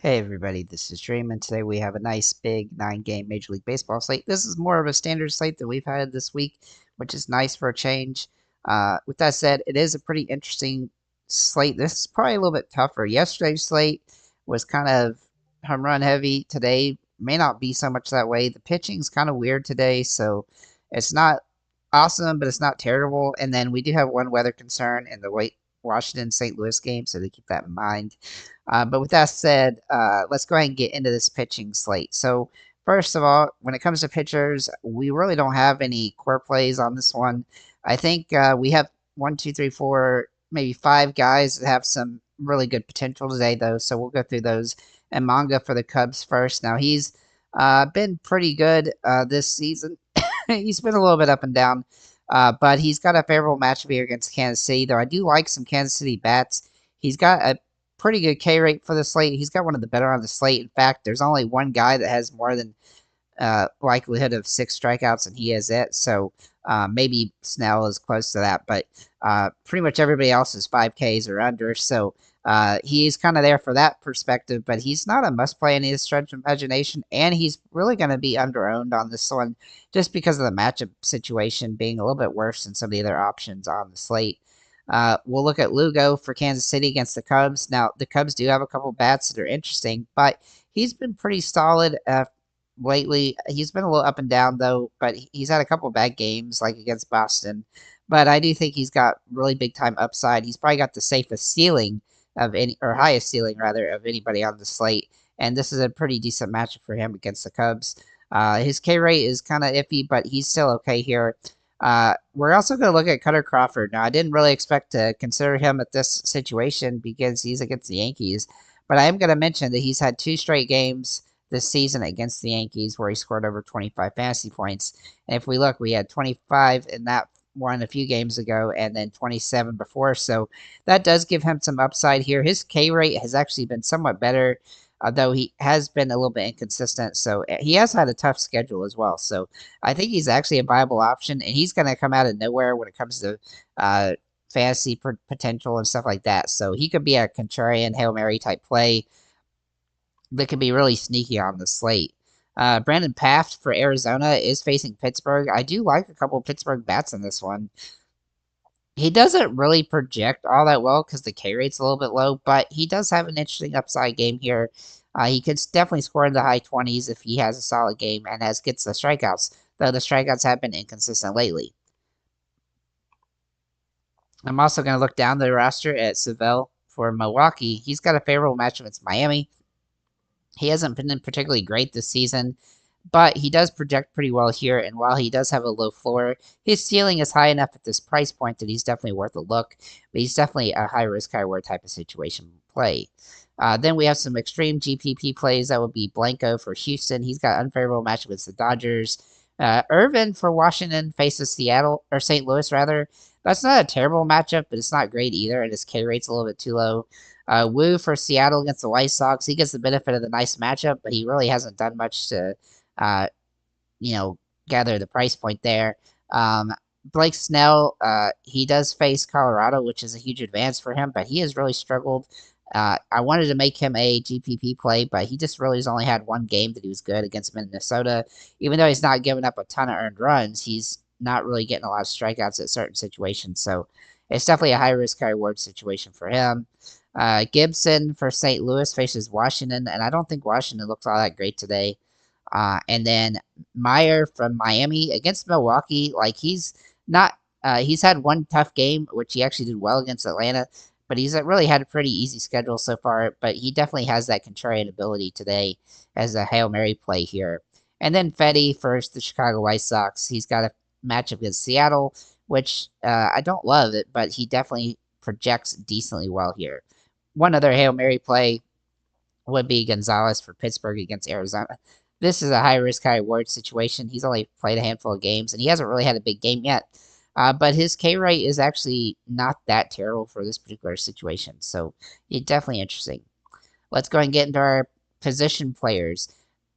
Hey everybody, this is Dream, and today we have a nice big 9-game Major League Baseball slate. This is more of a standard slate that we've had this week, which is nice for a change. With that said, it is a pretty interesting slate. This is probably a little bit tougher. Yesterday's slate was kind of home run heavy. Today may not be so much that way. The pitching's kind of weird today, so it's not awesome, but it's not terrible. And then we do have one weather concern in the Washington St. Louis game, so to keep that in mind. But with that said, let's go ahead and get into this pitching slate. So, first of all, when it comes to pitchers, we really don't have any core plays on this one. I think we have one, two, three, four, maybe five guys that have some really good potential today, though. So we'll go through those. And Manga for the Cubs first. Now he's been pretty good this season. He's been a little bit up and down, but he's got a favorable matchup here against Kansas City. Though I do like some Kansas City bats. He's got a pretty good K rate for the slate. He's got one of the better on the slate. In fact, there's only one guy that has more than likelihood of 6 strikeouts, and he has it. So maybe Snell is close to that, but pretty much everybody else is 5Ks or under. So he's kind of there for that perspective, but he's not a must play in any stretch of imagination, and he's really going to be underowned on this one just because of the matchup situation being a little bit worse than some of the other options on the slate. We'll look at Lugo for Kansas City against the Cubs. Now, the Cubs do have a couple bats that are interesting, but he's been pretty solid lately. He's been a little up and down, though, but he's had a couple bad games, like against Boston. But I do think he's got really big time upside. He's probably got the safest ceiling of any, or highest ceiling rather, of anybody on the slate. And this is a pretty decent matchup for him against the Cubs. His K rate is kind of iffy, but he's still okay here. We're also going to look at Cutter Crawford. Now, I didn't really expect to consider him at this situation because he's against the Yankees, but I am going to mention that he's had 2 straight games this season against the Yankees where he scored over 25 fantasy points. And if we look, we had 25 in that one a few games ago and then 27 before. So that does give him some upside here. His K rate has actually been somewhat better, though he has been a little bit inconsistent. So he has had a tough schedule as well. So I think he's actually a viable option, and he's going to come out of nowhere when it comes to fantasy potential and stuff like that. So he could be a contrarian Hail Mary type play that could be really sneaky on the slate. Brandon Pfaff for Arizona is facing Pittsburgh. I do like a couple of Pittsburgh bats in this one. He doesn't really project all that well because the K rate's a little bit low, but he does have an interesting upside game here. He could definitely score in the high 20s if he has a solid game and gets the strikeouts, though the strikeouts have been inconsistent lately. I'm also going to look down the roster at Savell for Milwaukee. He's got a favorable matchup against Miami. He hasn't been particularly great this season, but he does project pretty well here, and while he does have a low floor, his ceiling is high enough at this price point that he's definitely worth a look, but he's definitely a high-risk, high-reward type of situation play. Then we have some extreme GPP plays. That would be Blanco for Houston. He's got unfavorable matchup against the Dodgers. Irvin for Washington faces Seattle, or St. Louis, rather. That's not a terrible matchup, but it's not great either, and his K rate's a little bit too low. Wu for Seattle against the White Sox. He gets the benefit of the nice matchup, but he really hasn't done much to, uh, gather the price point there. Blake Snell, he does face Colorado, which is a huge advance for him, but he has really struggled. I wanted to make him a GPP play, but he just really has only had one game that he was good against Minnesota. Even though he's not giving up a ton of earned runs, he's not really getting a lot of strikeouts at certain situations. So it's definitely a high risk, high reward situation for him. Gibson for St. Louis faces Washington, and I don't think Washington looks all that great today. And then Meyer from Miami against Milwaukee. Like he's not, he's had one tough game, which he actually did well against Atlanta, but he's really had a pretty easy schedule so far. But he definitely has that contrarian ability today as a Hail Mary play here. And then Fetty for the Chicago White Sox. He's got a matchup against Seattle, which I don't love it, but he definitely projects decently well here. One other Hail Mary play would be Gonzalez for Pittsburgh against Arizona. This is a high risk, high reward situation. He's only played a handful of games, and he hasn't really had a big game yet. But his K rate is actually not that terrible for this particular situation. So it's definitely interesting. Let's go and get into our position players.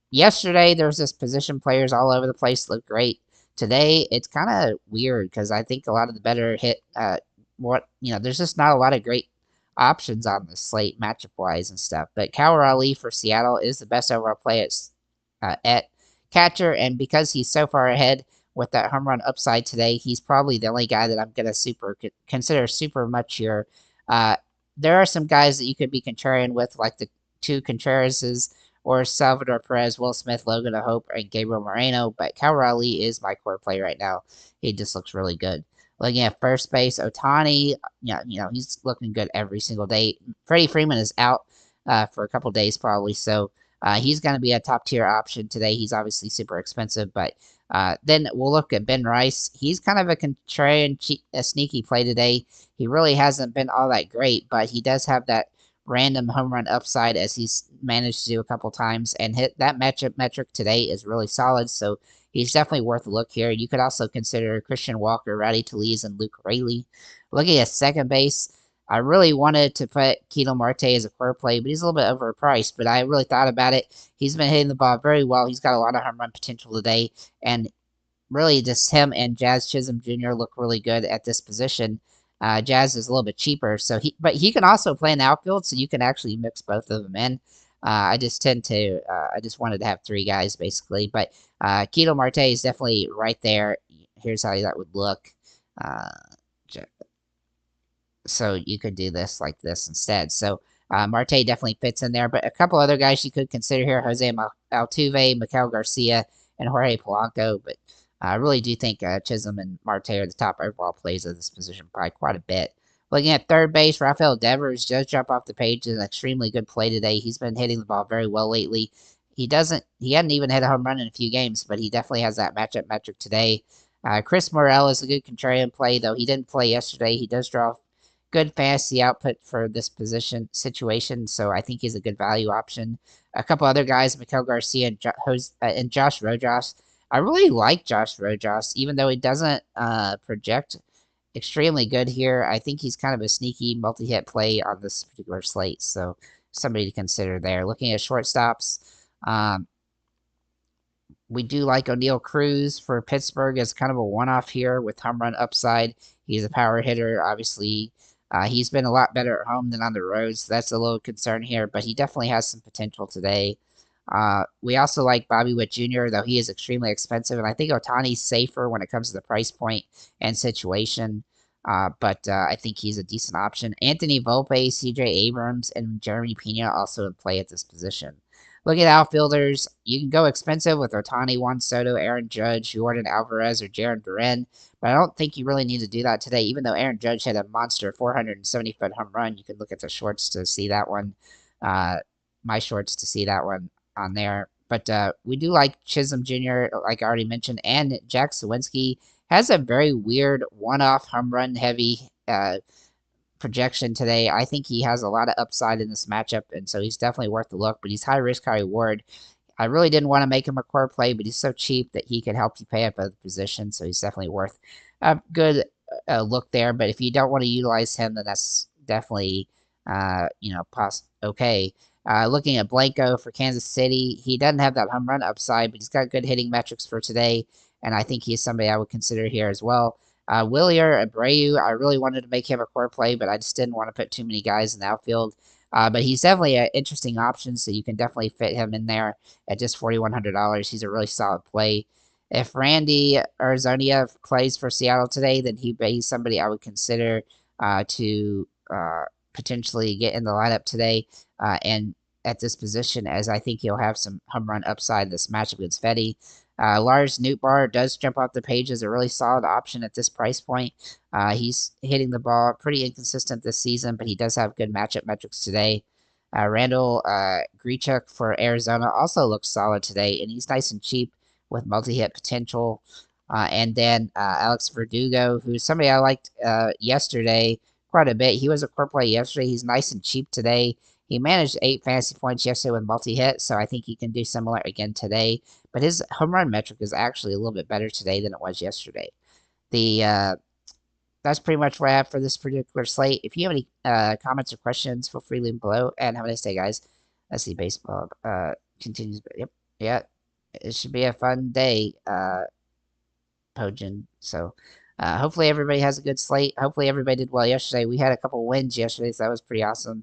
Yesterday, there was this position players all over the place. Looked great. Today, it's kind of weird because I think a lot of the better there's just not a lot of great options on the slate matchup wise and stuff. But Cal Raleigh for Seattle is the best overall play at catcher, and because he's so far ahead with that home run upside today, he's probably the only guy that I'm gonna consider super much here. Uh, there are some guys that you could be contrarian with, like the two Contrerases or Salvador Perez, Will Smith, Logan Hope, and Gabriel Moreno. But Cal Raleigh is my core play right now. He just looks really good. Looking at first base, Otani, he's looking good every single day. Freddie Freeman is out for a couple days probably, so he's going to be a top tier option today. He's obviously super expensive, but then we'll look at Ben Rice. He's kind of a contrarian, a sneaky play today. He really hasn't been all that great, but he does have that random home run upside as he's managed to do a couple times, and hit that matchup metric today is really solid. So he's definitely worth a look here. You could also consider Christian Walker, Rowdy Tellez, and Luke Raley. Looking at second base, I really wanted to put Ketel Marte as a core play, but he's a little bit overpriced. But I really thought about it. He's been hitting the ball very well. He's got a lot of home run potential today, and really just him and Jazz Chisholm Jr. look really good at this position. Jazz is a little bit cheaper, but he can also play in the outfield, so you can actually mix both of them in. I just wanted to have three guys basically, but Ketel Marte is definitely right there. Here's how that would look. Uh, so you could do this like this instead. So Marte definitely fits in there, but a couple other guys you could consider here: Jose Altuve, Miguel Garcia, and Jorge Polanco. But I really do think Chisholm and Marte are the top overall plays of this position by quite a bit. Looking at third base, Rafael Devers does jump off the page as an extremely good play today. He's been hitting the ball very well lately. He hadn't even hit a home run in a few games, but he definitely has that matchup metric today. Chris Morel is a good contrarian play, though he didn't play yesterday. He does draw good fantasy output for this position situation, so I think he's a good value option. A couple other guys, Miguel Garcia and Josh Rojas. I really like Josh Rojas, even though he doesn't project extremely good here. I think he's kind of a sneaky multi-hit play on this particular slate, so somebody to consider there. Looking at shortstops, um, we do like O'Neal Cruz for Pittsburgh as kind of a one-off here with home run upside. He's a power hitter, obviously. He's been a lot better at home than on the road, so that's a little concern here, but he definitely has some potential today. We also like Bobby Witt Jr., though he is extremely expensive, and I think Otani's safer when it comes to the price point and situation. But I think he's a decent option. Anthony Volpe, CJ Abrams, and Jeremy Pena also in play at this position. Look at outfielders. You can go expensive with Otani, Juan Soto, Aaron Judge, Jordan Alvarez, or Jarren Duran, but I don't think you really need to do that today. Even though Aaron Judge had a monster 470-foot home run, you can look at the shorts to see that one. My shorts to see that one on there. But we do like Chisholm Jr., like I already mentioned, and Jack Sawinski has a very weird one-off home run heavy projection today. I think he has a lot of upside in this matchup, and so he's definitely worth the look, but he's high risk, high reward. I really didn't want to make him a core play, but he's so cheap that he can help you pay up at the position, so he's definitely worth a good look there. But if you don't want to utilize him, then that's definitely, okay. Looking at Blanco for Kansas City, he doesn't have that home run upside, but he's got good hitting metrics for today, and I think he's somebody I would consider here as well. Wilyer Abreu, I really wanted to make him a core play, but I just didn't want to put too many guys in the outfield. But he's definitely an interesting option, so you can definitely fit him in there at just $4,100. He's a really solid play. If Randy Arozarena plays for Seattle today, then he's somebody I would consider to potentially get in the lineup today and at this position, as I think he'll have some home run upside this matchup against Fetty. Lars Nootbaar does jump off the page as a really solid option at this price point. He's hitting the ball pretty inconsistent this season, but he does have good matchup metrics today. Randall Grichuk for Arizona also looks solid today, and he's nice and cheap with multi-hit potential. And then Alex Verdugo, who's somebody I liked yesterday quite a bit. He was a core play yesterday. He's nice and cheap today. He managed 8 fantasy points yesterday with multi-hit, so I think he can do similar again today. But his home run metric is actually a little bit better today than it was yesterday. That's pretty much what I have for this particular slate. If you have any comments or questions, feel free to leave them below. And have a nice day, guys. Let's see, baseball continues. Yep, yeah, it should be a fun day, Pojin. So, Hopefully everybody has a good slate. Hopefully everybody did well yesterday. We had a couple wins yesterday, so that was pretty awesome.